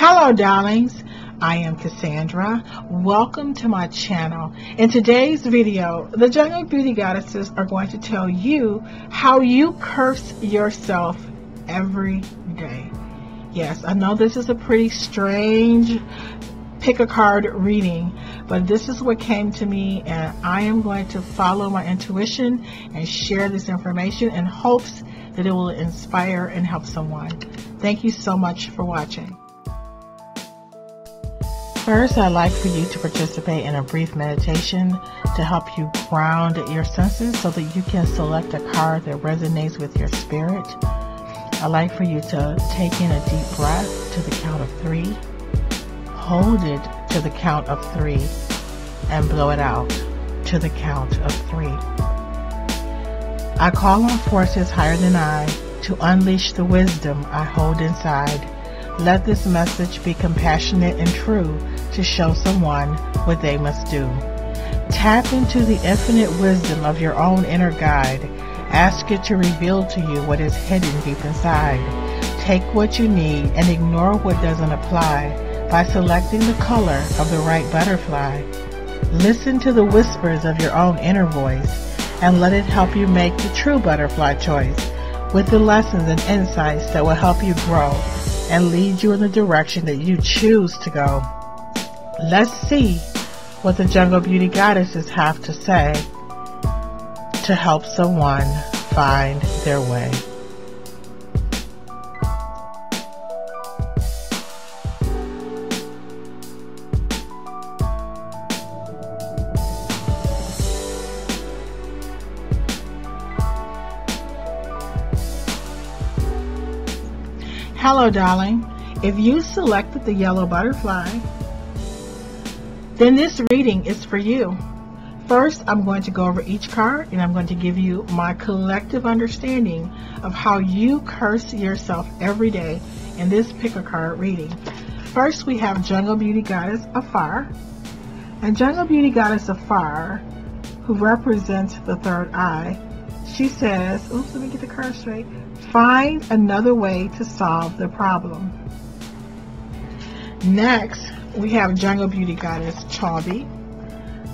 Hello, darlings. I am Cassandra. Welcome to my channel. In today's video, the Jungle Beauty Goddesses are going to tell you how you curse yourself every day. Yes, I know this is a pretty strange pick a card reading, but this is what came to me, and I am going to follow my intuition and share this information in hopes that it will inspire and help someone. Thank you so much for watching. First, I'd like for you to participate in a brief meditation to help you ground your senses so that you can select a card that resonates with your spirit. I'd like for you to take in a deep breath to the count of 3, hold it to the count of 3, and blow it out to the count of 3. I call on forces higher than I to unleash the wisdom I hold inside. Let this message be compassionate and true to show someone what they must do. Tap into the infinite wisdom of your own inner guide. Ask it to reveal to you what is hidden deep inside. Take what you need and ignore what doesn't apply by selecting the color of the right butterfly. Listen to the whispers of your own inner voice and let it help you make the true butterfly choice with the lessons and insights that will help you grow and lead you in the direction that you choose to go. Let's see what the Jungle Beauty Goddesses have to say to help someone find their way. Hello, darling. If you selected the yellow butterfly, then this reading is for you. First, I'm going to go over each card and I'm going to give you my collective understanding of how you curse yourself every day in this pick-a-card reading. First, we have Jungle Beauty Goddess of Fire. And Jungle Beauty Goddess of Fire, who represents the third eye, she says, oops, let me get the card straight. Find another way to solve the problem. Next, we have Jungle Beauty Goddess Chauby.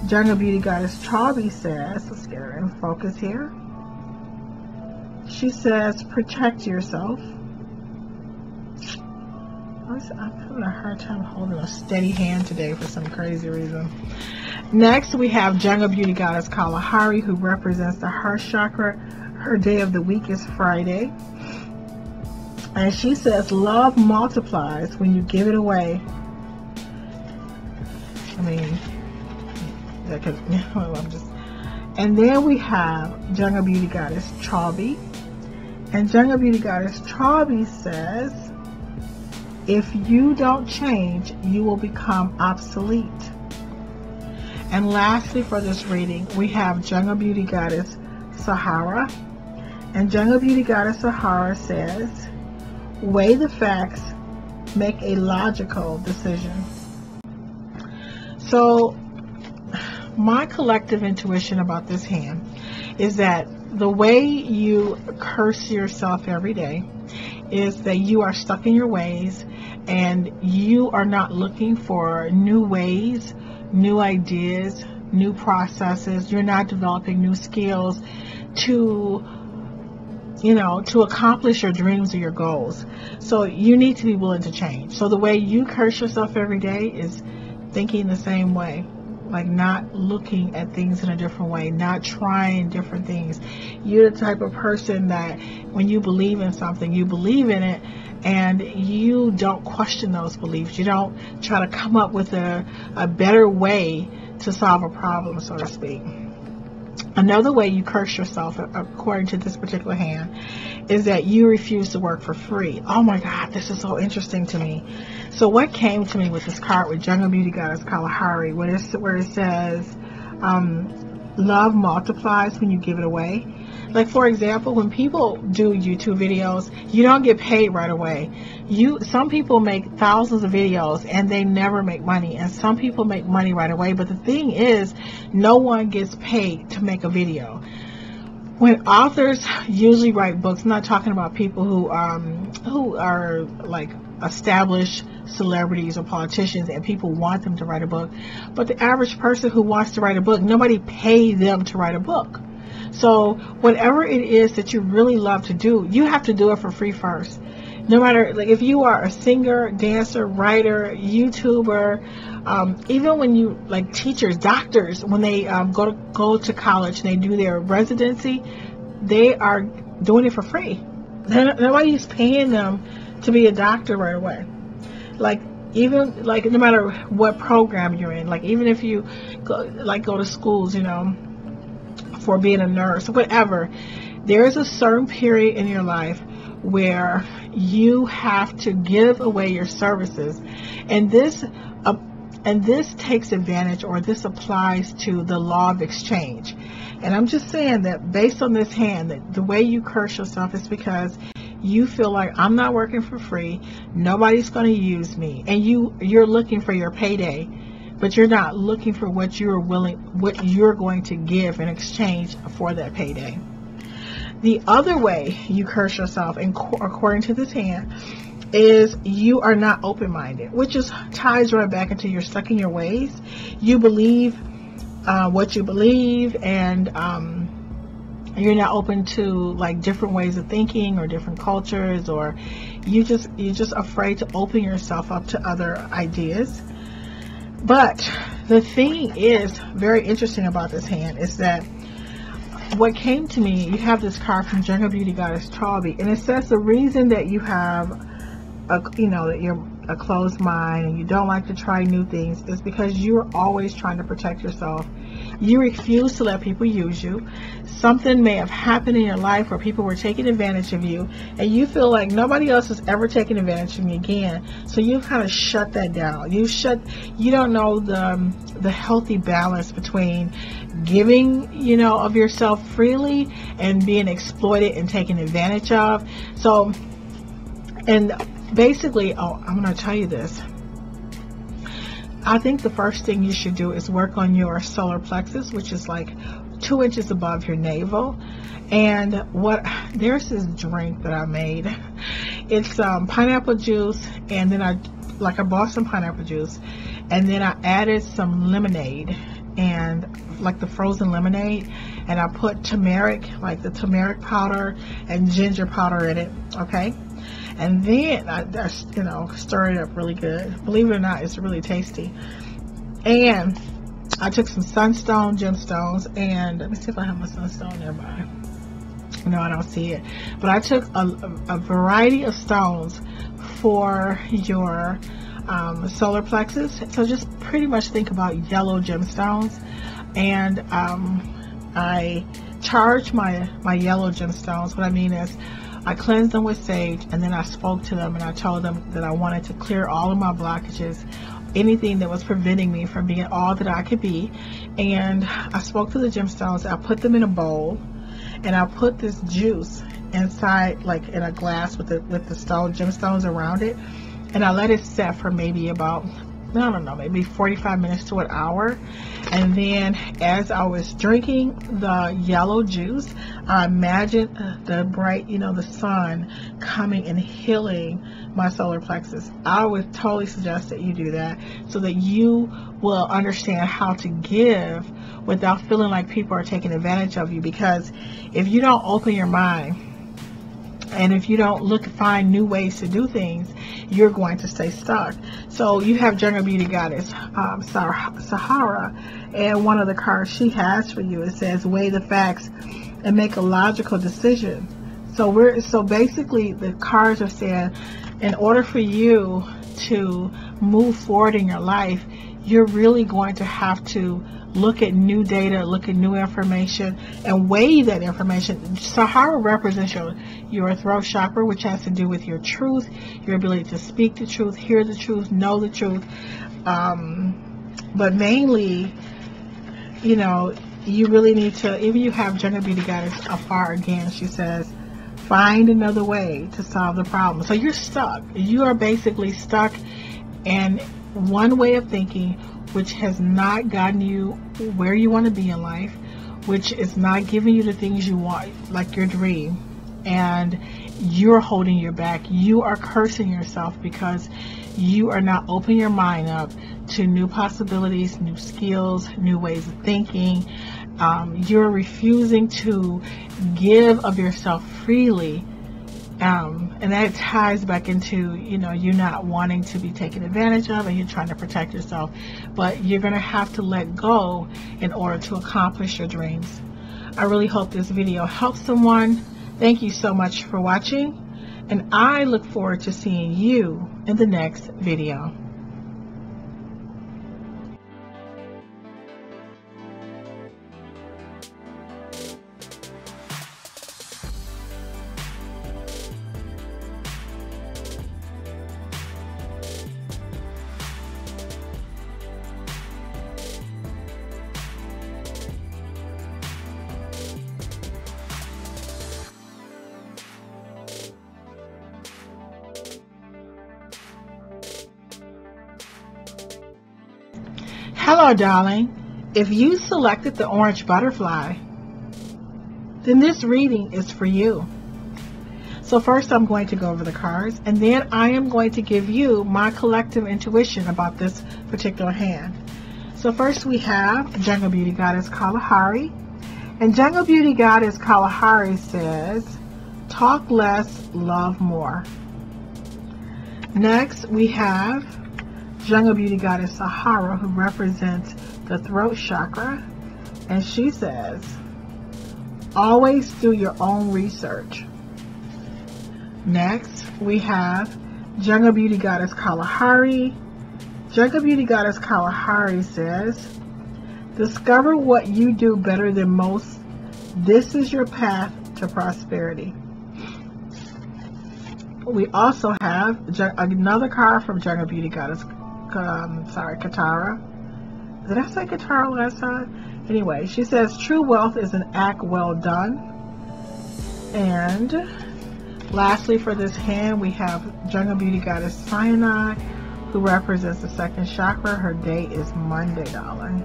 Jungle Beauty Goddess Chauby says, let's get her in focus here. She says, protect yourself. I'm having a hard time holding a steady hand today for some crazy reason. Next, we have Jungle Beauty Goddess Kalahari, who represents the heart chakra. Her day of the week is Friday. And she says, love multiplies when you give it away. I mean, that could, and then we have Jungle Beauty Goddess Chauby. And Jungle Beauty Goddess Chauby says, if you don't change, you will become obsolete. And lastly, for this reading, we have Jungle Beauty Goddess Sahara. And Jungle Beauty Goddess Sahara says, weigh the facts, make a logical decision. So my collective intuition about this hand is that the way you curse yourself every day is that you are stuck in your ways and you are not looking for new ways, new ideas, new processes. You're not developing new skills to accomplish your dreams or your goals. So you need to be willing to change. So the way you curse yourself every day is thinking the same way, like not looking at things in a different way, not trying different things. You're the type of person that when you believe in something, you believe in it, and you don't question those beliefs. You don't try to come up with a better way to solve a problem, so to speak. Another way you curse yourself, according to this particular hand, is that you refuse to work for free. Oh my God, this is so interesting to me. So what came to me with this card with Jungle Beauty Goddess Kalahari, where it says, love multiplies when you give it away. Like, for example, when people do YouTube videos, you don't get paid right away. Some people make thousands of videos and they never make money, and some people make money right away. But the thing is, no one gets paid to make a video. When authors usually write books, I'm not talking about people who are like established celebrities or politicians, and people want them to write a book. But the average person who wants to write a book, nobody paid them to write a book. So whatever it is that you really love to do, you have to do it for free first. No matter, like, if you are a singer, dancer, writer, YouTuber, even when you, like, teachers, doctors, when they go to college and they do their residency, they are doing it for free. Nobody's paying them to be a doctor right away. Like, even, like, no matter what program you're in, like, even if you go to schools, you know, for being a nurse, whatever, there is a certain period in your life where you have to give away your services, and this takes advantage, or this applies to the law of exchange. And I'm just saying that based on this hand, that the way you curse yourself is because you feel like, I'm not working for free, nobody's going to use me, and you're looking for your payday, but you're not looking for what you're going to give in exchange for that payday. The other way you curse yourself, according to this hand, is you are not open-minded, which just ties right back into you're stuck in your ways. You believe what you believe, and you're not open to, like, different ways of thinking or different cultures, or you're just afraid to open yourself up to other ideas. But the thing is very interesting about this hand is that what came to me, you have this card from Jungle Beauty Goddess Talby, and it says the reason that you have that you're a closed mind and you don't like to try new things is because you're always trying to protect yourself. You refuse to let people use you. Something may have happened in your life where people were taking advantage of you, and you feel like nobody else is ever taking advantage of me again. So you kind of shut that down. You don't know the healthy balance between giving, of yourself freely and being exploited and taken advantage of. So, and basically, I'm going to tell you this. I think the first thing you should do is work on your solar plexus, which is like 2 inches above your navel. And there's this drink that I made. It's pineapple juice, and then I bought some pineapple juice, and then I added some lemonade, and like the frozen lemonade, and I put turmeric, like the turmeric powder and ginger powder in it, okay? And then I stir it up really good. Believe it or not, it's really tasty. And I took some sunstone gemstones, and let me see if I have my sunstone nearby. No, I don't see it. But I took a variety of stones for your solar plexus. So just pretty much think about yellow gemstones. And I charge my yellow gemstones. What I mean is, I cleansed them with sage, and then I spoke to them, and I told them that I wanted to clear all of my blockages, anything that was preventing me from being all that I could be. And I spoke to the gemstones. I put them in a bowl, and I put this juice inside, like in a glass with the gemstones around it, and I let it set for maybe about, I don't know, maybe 45 minutes to an hour. And then as I was drinking the yellow juice, I imagined the bright, the sun coming and healing my solar plexus. I would totally suggest that you do that, so that you will understand how to give without feeling like people are taking advantage of you. Because if you don't open your mind, and if you don't find new ways to do things, you're going to stay stuck. So you have Jungle Beauty Goddess Sahara, and one of the cards she has for you, it says, weigh the facts and make a logical decision. So basically the cards are saying, in order for you to move forward in your life, you're really going to have to look at new data, look at new information, and weigh that information. Sahara represents your throat chakra, which has to do with your truth, your ability to speak the truth, hear the truth, know the truth. But mainly, you really need to, if you have Jungle Beauty Goddess Afar again, she says, find another way to solve the problem. So you're stuck. You are basically stuck in one way of thinking, which has not gotten you where you want to be in life, which is not giving you the things you want, like your dream. And you're holding your back. You are cursing yourself because you are not opening your mind up to new possibilities, new skills, new ways of thinking. You're refusing to give of yourself freely. And that ties back into, you not wanting to be taken advantage of, and you're trying to protect yourself. But you're going to have to let go in order to accomplish your dreams. I really hope this video helps someone. Thank you so much for watching, and I look forward to seeing you in the next video. Hello, darling. If you selected the orange butterfly, then this reading is for you. So first I'm going to go over the cards, and then I am going to give you my collective intuition about this particular hand. So first we have Jungle Beauty Goddess Kalahari. And Jungle Beauty Goddess Kalahari says, talk less, love more. Next we have Jungle Beauty Goddess Sahara, who represents the throat chakra, and she says, always do your own research. Next, we have Jungle Beauty Goddess Kalahari. Jungle Beauty Goddess Kalahari says, discover what you do better than most. This is your path to prosperity. We also have another card from Jungle Beauty Goddess Katara. Did I say Katara last time? Anyway, she says true wealth is an act well done. And lastly, for this hand, we have Jungle Beauty Goddess Cyanide, who represents the second chakra. Her day is Monday, darling.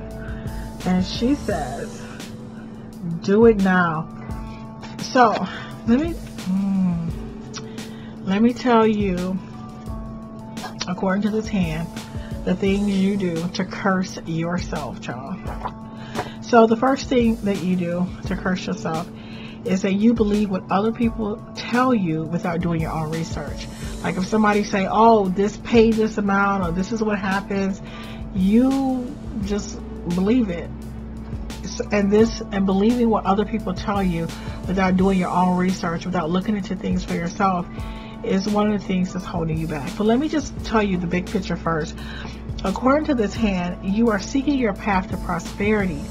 And she says, do it now. So let me tell you, according to this hand, the things you do to curse yourself, child. So the first thing that you do to curse yourself is that you believe what other people tell you without doing your own research. Like if somebody say, oh, this paid this amount, or this is what happens, you just believe it. And believing what other people tell you without doing your own research, without looking into things for yourself, is one of the things that's holding you back. But let me just tell you the big picture first. According to this hand, you are seeking your path to prosperity,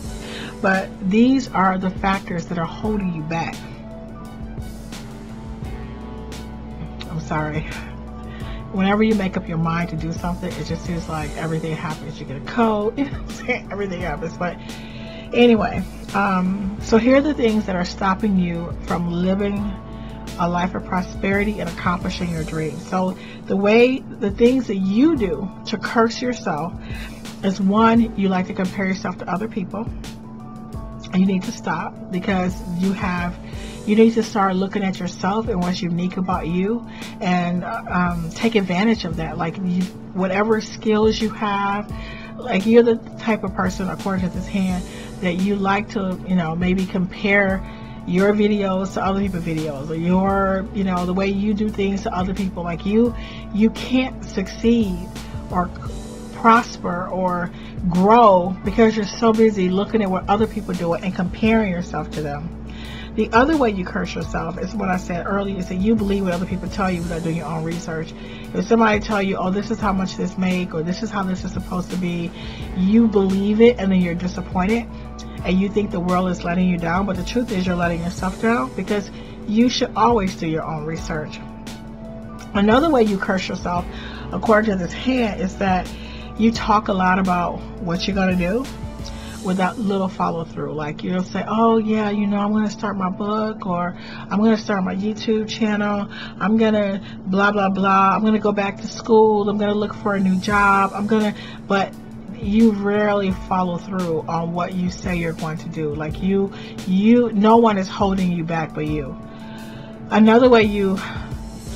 but these are the factors that are holding you back. I'm sorry. Whenever you make up your mind to do something, it just seems like everything happens. You get a code, you know what I'm saying? Everything happens. But anyway, so here are the things that are stopping you from living a life of prosperity and accomplishing your dreams. So the things that you do to curse yourself is, one, you like to compare yourself to other people. And you need to stop, because you need to start looking at yourself and what's unique about you, and take advantage of that. Like whatever skills you have, like you're the type of person, according to this hand, that you like to, maybe compare your videos to other people's videos, or your, the way you do things to other people. Like you can't succeed or prosper or grow because you're so busy looking at what other people do and comparing yourself to them. The other way you curse yourself is what I said earlier, is that you believe what other people tell you without doing your own research. If somebody tell you, oh, this is how much this make, or this is how this is supposed to be, you believe it, and then you're disappointed, and you think the world is letting you down. But the truth is, you're letting yourself down, because you should always do your own research. Another way you curse yourself, according to this hand, is that you talk a lot about what you're going to do without little follow through. Like you'll say, oh yeah, I'm going to start my book, or I'm going to start my YouTube channel, I'm going to blah blah blah, I'm going to go back to school, I'm going to look for a new job, but you rarely follow through on what you say you're going to do. Like no one is holding you back but you. Another way you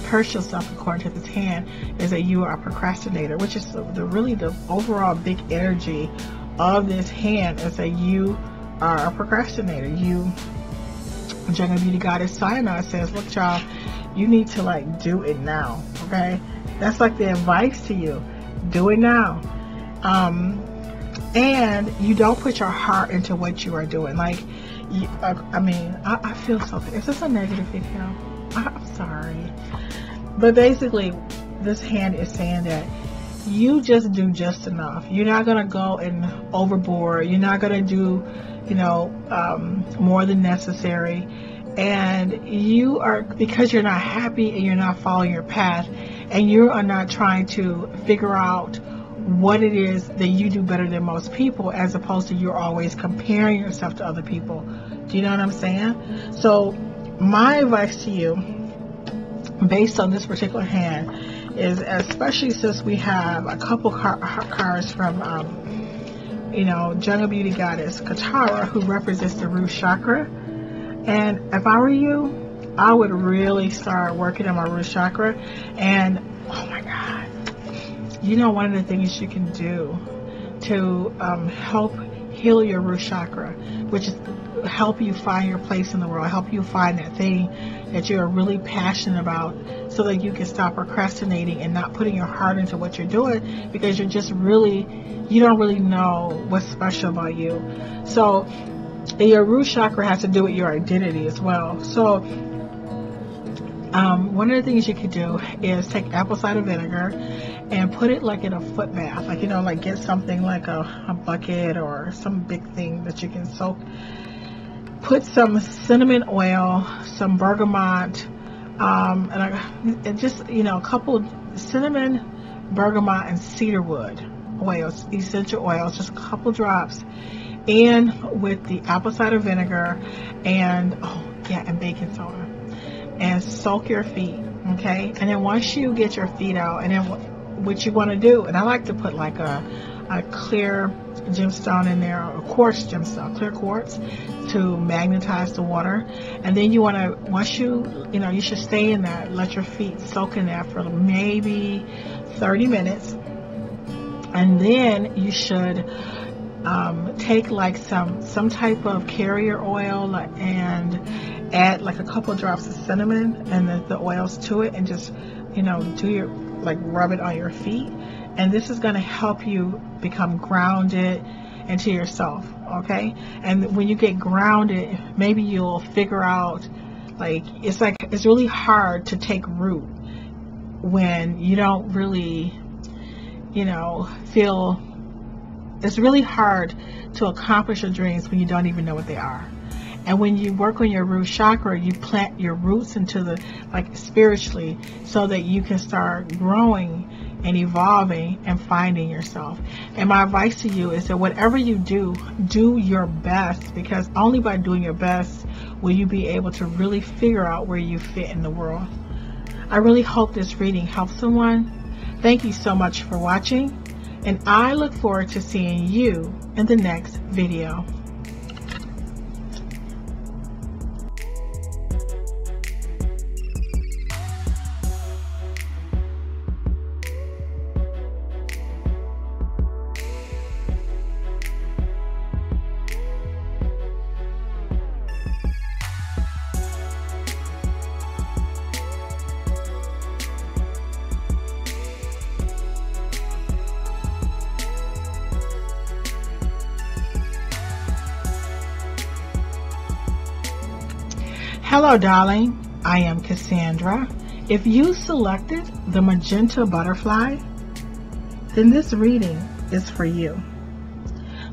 curse yourself according to this hand is that you are a procrastinator, which is really the overall big energy of this hand, is that you are a procrastinator. You, Jungle Beauty Goddess Cyanide says, look y'all, you need to like do it now, okay? That's like the advice to you. Do it now. And you don't put your heart into what you are doing. Like, I feel so, is this a negative video? I'm sorry. But basically, this hand is saying that you just do just enough. You're not going to go and overboard. You're not going to do, more than necessary. And you are, because you're not happy and you're not following your path, and you are not trying to figure out what it is that you do better than most people, as opposed to you're always comparing yourself to other people. Do you know what I'm saying? So my advice to you, based on this particular hand, is, especially since we have a couple cards from Jungle Beauty Goddess Katara, who represents the root chakra. And if I were you, I would really start working on my root chakra. And oh my God, one of the things you can do to help heal your root chakra, which is help you find your place in the world, help you find that thing that you're really passionate about, so that you can stop procrastinating and not putting your heart into what you're doing, because you don't really know what's special about you. So your root chakra has to do with your identity as well. So one of the things you could do is take apple cider vinegar and put it like in a foot bath, like get something like a bucket or some big thing that you can soak. Put some cinnamon oil, some bergamot, and just a couple cinnamon, bergamot, and cedarwood oils, essential oils, just a couple drops in with the apple cider vinegar and baking soda, and soak your feet. Okay, and then once you get your feet out, and then what you want to do, and I like to put like a clear gemstone in there, a quartz gemstone, clear quartz, to magnetize the water. And then you want to, once you should stay in that, let your feet soak in that for maybe 30 minutes. And then you should take like some type of carrier oil and add like a couple drops of cinnamon and the oils to it, and just do your, like, rub it on your feet. And this is going to help you become grounded into yourself, okay? And when you get grounded, maybe you'll figure out, it's really hard to take root when you don't really, feel. It's really hard to accomplish your dreams when you don't even know what they are. And when you work on your root chakra, you plant your roots into spiritually, so that you can start growing and evolving and finding yourself. And my advice to you is that whatever you do, do your best, because only by doing your best will you be able to really figure out where you fit in the world. I really hope this reading helps someone. Thank you so much for watching, and I look forward to seeing you in the next video. Hello, darling. I am Cassandra. If you selected the magenta butterfly, then this reading is for you.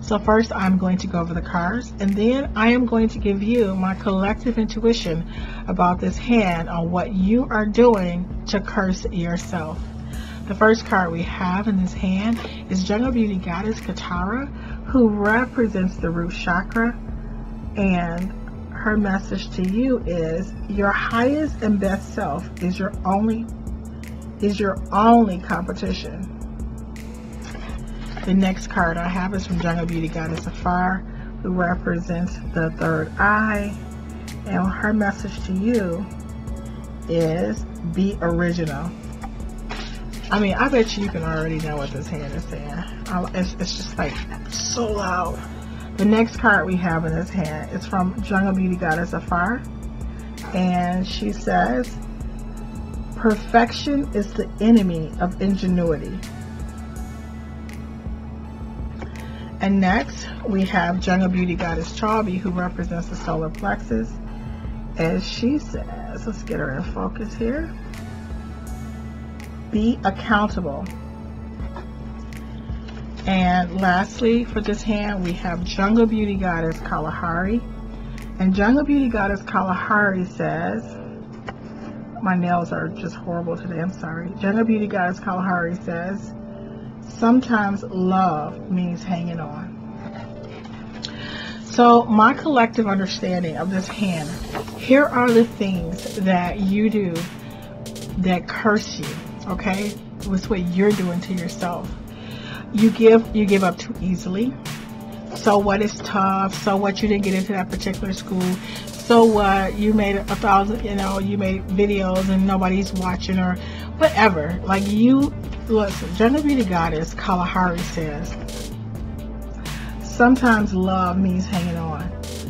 So first, I'm going to go over the cards, and then I am going to give you my collective intuition about this hand on what you are doing to curse yourself. The first card we have in this hand is Jungle Beauty Goddess Katara, who represents the root chakra, and her message to you is your highest and best self is your only competition. The next card I have is from Jungle Beauty Goddess of Fire, who represents the third eye, and her message to you is be original. I mean, I bet you can already know what this hand is saying. It's just like so loud. The next card we have in this hand is from Jungle Beauty Goddess of Fire. And she says, perfection is the enemy of ingenuity. And next, we have Jungle Beauty Goddess Chalby, who represents the solar plexus. As she says, let's get her in focus here. Be accountable. And lastly, for this hand, we have Jungle Beauty Goddess Kalahari. And Jungle Beauty Goddess Kalahari says, my nails are just horrible today, I'm sorry. Jungle Beauty Goddess Kalahari says, sometimes love means hanging on. So my collective understanding of this hand, here are the things that you do that curse you, okay? It's what you're doing to yourself. You give up too easily. So what is tough? So what you didn't get into that particular school? So what you made 1,000, you made videos and nobody's watching or whatever. Like you, listen, Jungle Beauty Goddess Kalahari says, sometimes love means hanging on.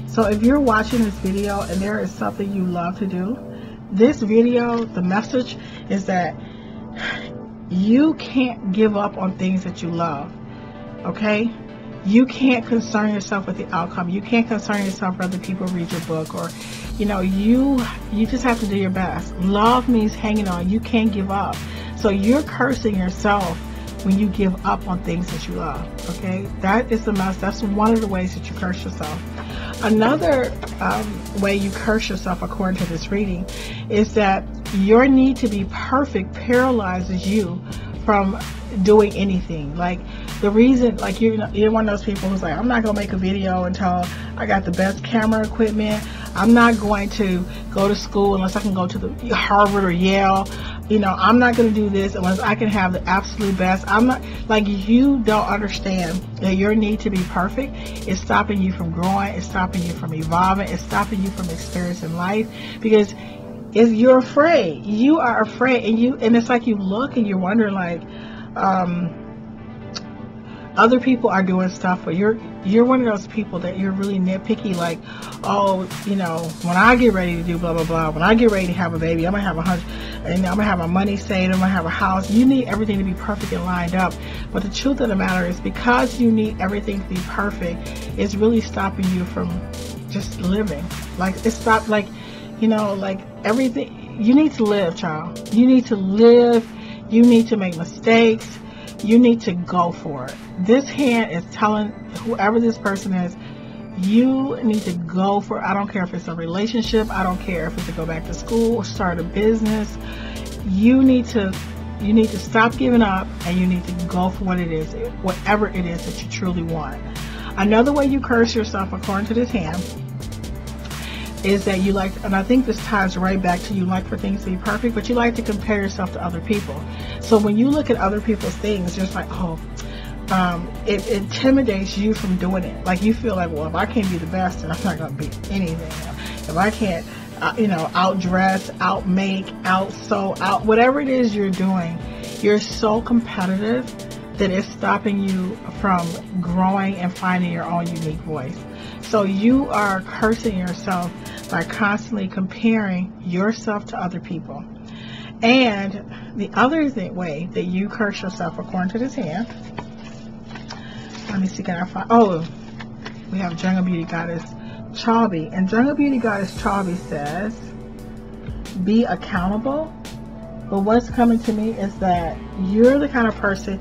So if you're watching this video and there is something you love to do, this video, the message is that you can't give up on things that you love, okay? You can't concern yourself with the outcome. You can't concern yourself whether people read your book or, you just have to do your best. Love means hanging on. You can't give up. So you're cursing yourself when you give up on things that you love, okay? That is the mess. That's one of the ways that you curse yourself. Another way you curse yourself, according to this reading, is that your need to be perfect paralyzes you from doing anything. Like the reason, like you're one of those people who's like, I'm not gonna make a video until I got the best camera equipment. I'm not going to go to school unless I can go to the Harvard or Yale. I'm not going to do this unless I can have the absolute best. I'm not, like, you don't understand that your need to be perfect is stopping you from growing. It's stopping you from evolving. It's stopping you from experiencing life because you're afraid. You are afraid, and it's like you look and you're wondering, like, other people are doing stuff, but you're one of those people that you're really nitpicky, like, oh, when I get ready to do blah blah blah, when I get ready to have a baby, I'm gonna have 100, and I'm gonna have my money saved, I'm gonna have a house. You need everything to be perfect and lined up. But the truth of the matter is, because you need everything to be perfect, it's really stopping you from just living. Like, it's stopped, like, like everything. You need to live, child. You need to live. You need to make mistakes. You need to go for it. This hand is telling whoever this person is, you need to go for it. I don't care if it's a relationship. I don't care if it's to go back to school or start a business. You need to stop giving up, and you need to go for what it is, whatever it is that you truly want. Another way you curse yourself, according to this hand, is that you like, and I think this ties right back to you like for things to be perfect, but you like to compare yourself to other people. So when you look at other people's things, you're just like, it intimidates you from doing it. Like, you feel like, well, if I can't be the best, then I'm not going to be anything. If I can't, outdress, outmake, outsew, whatever it is you're doing, you're so competitive that it's stopping you from growing and finding your own unique voice. So you are cursing yourself by constantly comparing yourself to other people. And the other way that you curse yourself, according to this hand, let me see, can I find, we have Jungle Beauty Goddess Chalby. And Jungle Beauty Goddess Chalby says, be accountable. But what's coming to me is that you're the kind of person,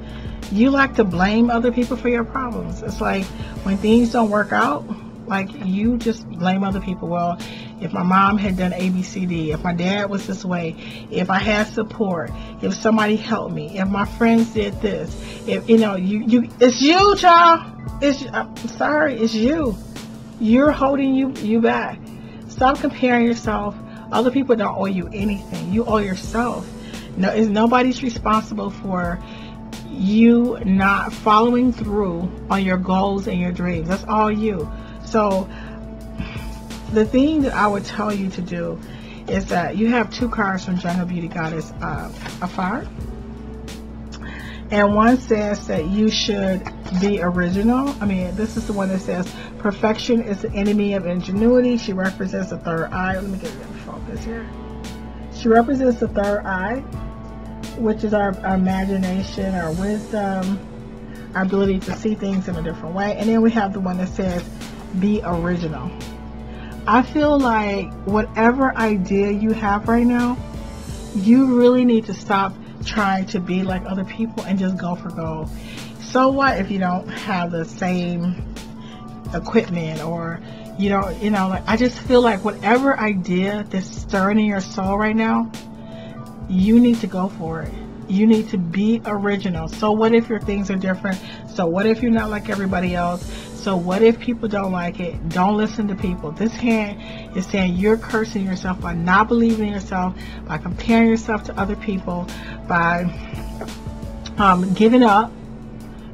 you like to blame other people for your problems. It's like when things don't work out, like, you just blame other people. Well, if my mom had done A, B, C, D, if my dad was this way, if I had support, if somebody helped me, if my friends did this, if, it's you, child. I'm sorry, it's you. You're holding you back. Stop comparing yourself. Other people don't owe you anything. You owe yourself. Nobody's responsible for you not following through on your goals and your dreams. That's all you. So the thing that I would tell you to do is that you have 2 cards from Jungle Beauty Goddess Afar. And one says that you should be original. I mean, this is the one that says perfection is the enemy of ingenuity. She represents the third eye. Let me get it in focus here. She represents the third eye, which is our imagination, our wisdom, our ability to see things in a different way. And then we have the one that says be original. I feel like whatever idea you have right now, you really need to stop trying to be like other people and just go for gold. So what if you don't have the same equipment, or you know, like, I just feel like whatever idea that's stirring in your soul right now, you need to go for it. You need to be original. So what if your things are different? So what if you're not like everybody else? So what if people don't like it? Don't listen to people. This hand is saying you're cursing yourself by not believing in yourself, by comparing yourself to other people, by giving up.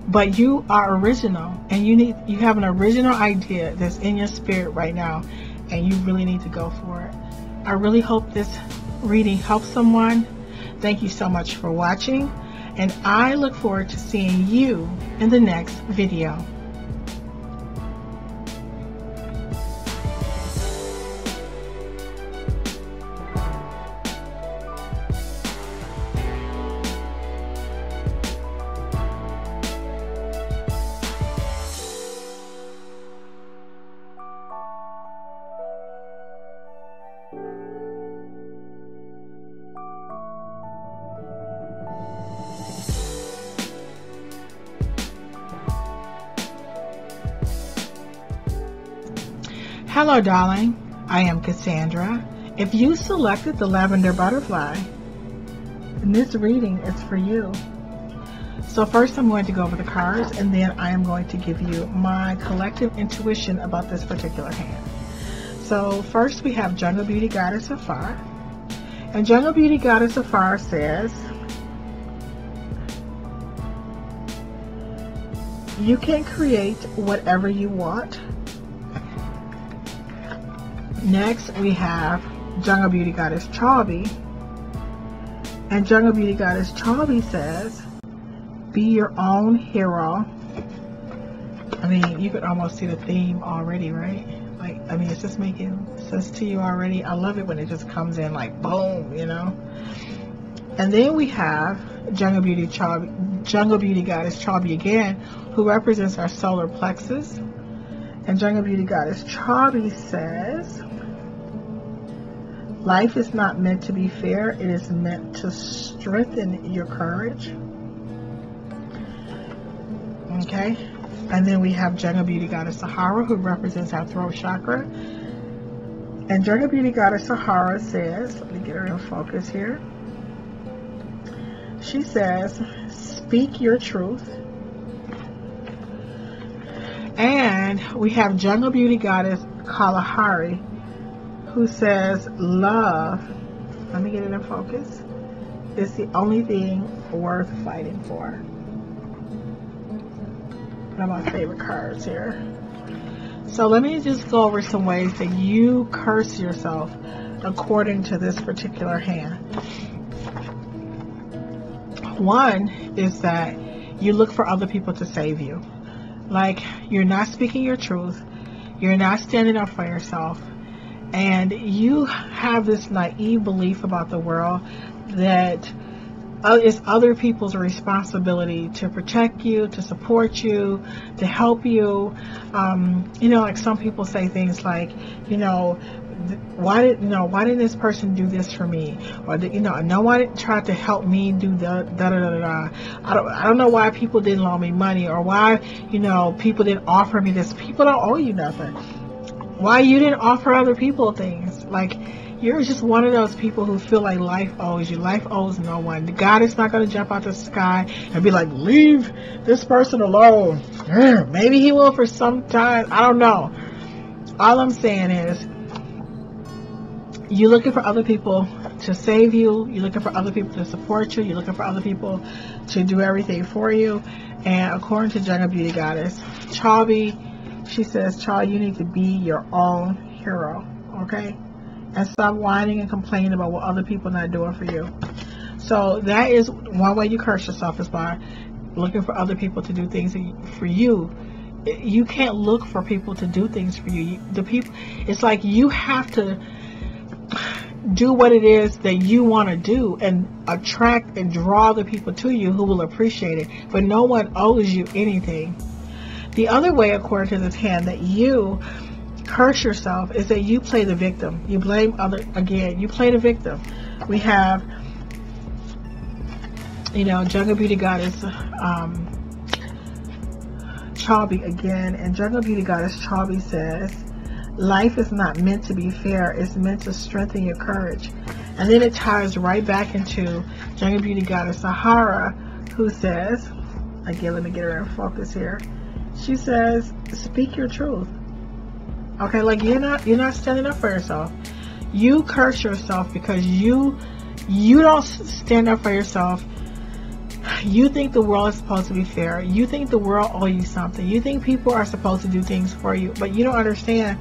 But you are original, and you have an original idea that's in your spirit right now, and you really need to go for it. I really hope this reading helps someone. Thank you so much for watching, and I look forward to seeing you in the next video. Hello, darling. I am Cassandra. If you selected the lavender butterfly, then this reading is for you. So first I'm going to go over the cards, and then I am going to give you my collective intuition about this particular hand. So first we have Jungle Beauty Goddess Afar. And Jungle Beauty Goddess Afar says, you can create whatever you want. Next, we have Jungle Beauty Goddess Chalby. And Jungle Beauty Goddess Chalby says, be your own hero. I mean, you could almost see the theme already, right? Like, I mean, it's just making sense to you already. I love it when it just comes in like boom, you know? And then we have Jungle Beauty Goddess Chalby again, who represents our solar plexus. And Jungle Beauty Goddess Chalby says, life is not meant to be fair. It is meant to strengthen your courage. Okay. And then we have Jungle Beauty Goddess Sahara, who represents our throat chakra. And Jungle Beauty Goddess Sahara says, let me get her in focus here. She says, speak your truth. And we have Jungle Beauty Goddess Kalahari, who says, love, let me get it in focus, is the only thing worth fighting for. One of my favorite cards here. So let me just go over some ways that you curse yourself according to this particular hand. One is that you look for other people to save you. Like, you're not speaking your truth, you're not standing up for yourself, and you have this naive belief about the world that it's other people's responsibility to protect you, to support you, to help you. You know, like some people say things like, you know, why didn't this person do this for me? Or, you know, no one tried to help me do the I don't know why people didn't loan me money, or why, you know, people didn't offer me this. People don't owe you nothing. Why you didn't offer other people things? Like, you're just one of those people who feel like life owes you. Life owes no one. God is not going to jump out the sky and be like, leave this person alone. Maybe he will for some time. I don't know. All I'm saying is, you're looking for other people to save you. You're looking for other people to support you. You're looking for other people to do everything for you. And according to Jungle Beauty Goddess Chalby, she says, Charlie, you need to be your own hero. Okay? and stop whining and complaining about what other people are not doing for you. So that is one way you curse yourself, is by looking for other people to do things for you. You can't look for people to do things for you. It's like you have to do what it is that you want to do and attract and draw the people to you who will appreciate it. But no one owes you anything. The other way, according to this hand, that you curse yourself is that you play the victim. You blame you play the victim. We have, Jungle Beauty Goddess Chabi again, and Jungle Beauty Goddess Chabi says, life is not meant to be fair, it's meant to strengthen your courage. And then it ties right back into Jungle Beauty Goddess Sahara, who says, again, let me get her in focus here. She says, speak your truth. Okay, like you're not standing up for yourself. You curse yourself because you don't stand up for yourself. You think the world is supposed to be fair. You think the world owes you something. You think people are supposed to do things for you, but you don't understand.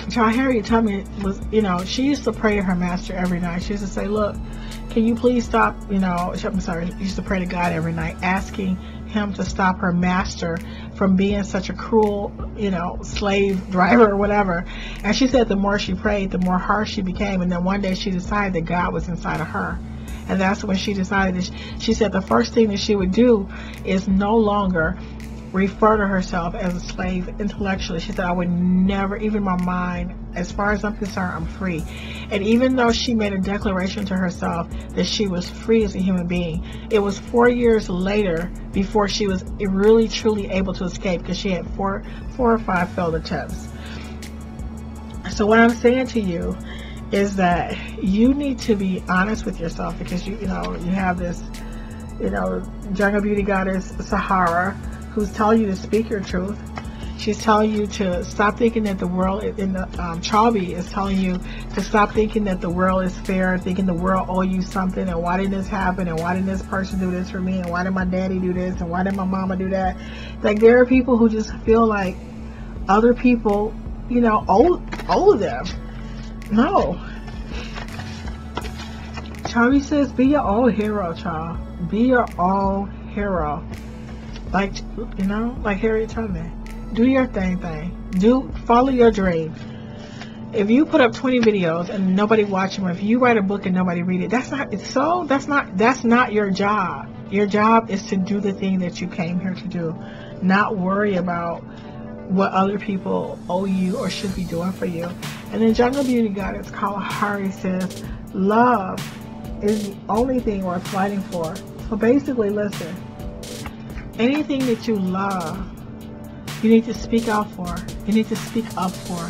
Child Harriet told me she used to pray to her master every night. She used to say, look, can you please stop, I'm sorry, she used to pray to God every night, asking him to stop her master from being such a cruel, slave driver or whatever. And she said the more she prayed, the more harsh she became. And then one day she decided that God was inside of her. And that's when she decided that she said the first thing that she would do is no longer refer to herself as a slave intellectually. She said, I would never, even my mind, as far as I'm concerned, I'm free. And even though she made a declaration to herself that she was free as a human being, it was 4 years later before she was really truly able to escape, because she had four or five failed attempts. So what I'm saying to you is that you need to be honest with yourself, because you have this Jungle Beauty Goddess Sahara, who's telling you to speak your truth. She's telling you to stop thinking that the world, Chabi is telling you to stop thinking that the world is fair, thinking the world owes you something, and why did this happen, and why did this person do this for me, and why did my daddy do this, and why did my mama do that. Like, there are people who just feel like other people, owe them. No. Chabi says, be your own hero, child. Be your own hero. Like, like Harriet Tubman. Do your thing. Follow your dream. If you put up 20 videos and nobody watch them, if you write a book and nobody read it, that's not your job. Your job is to do the thing that you came here to do. Not worry about what other people owe you or should be doing for you. And then Jungle Beauty Goddess Kalahari says, love is the only thing worth fighting for. So basically, listen, anything that you love, you need to speak out for. You need to speak up for.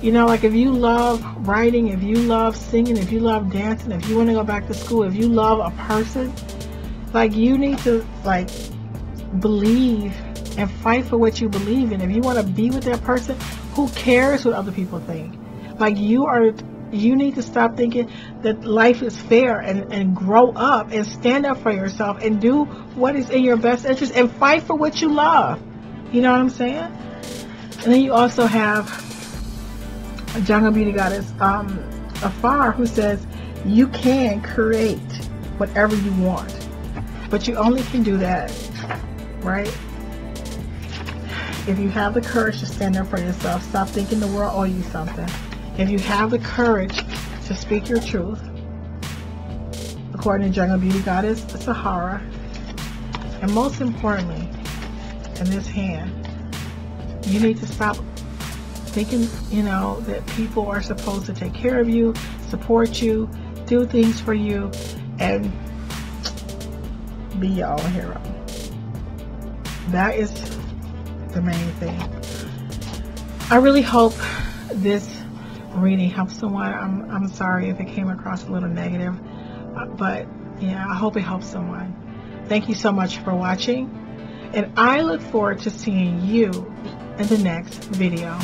Like if you love writing, if you love singing, if you love dancing, if you want to go back to school, if you love a person, like you need to believe and fight for what you believe in. If you want to be with that person, who cares what other people think? Like you need to stop thinking that life is fair and grow up and stand up for yourself and do what is in your best interest and fight for what you love. You know what I'm saying? And then you also have a Jungle Beauty Goddess Afar, who says you can create whatever you want, but you only can do that, right? If you have the courage to stand up for yourself, stop thinking the world owes you something. If you have the courage to speak your truth, according to Jungle Beauty Goddess Sahara, and most importantly, in this hand, you need to stop thinking, that people are supposed to take care of you, support you, do things for you, and be your own hero. That is the main thing. I really hope this reading helps someone. I'm sorry if it came across a little negative, but yeah, I hope it helps someone. Thank you so much for watching, and I look forward to seeing you in the next video.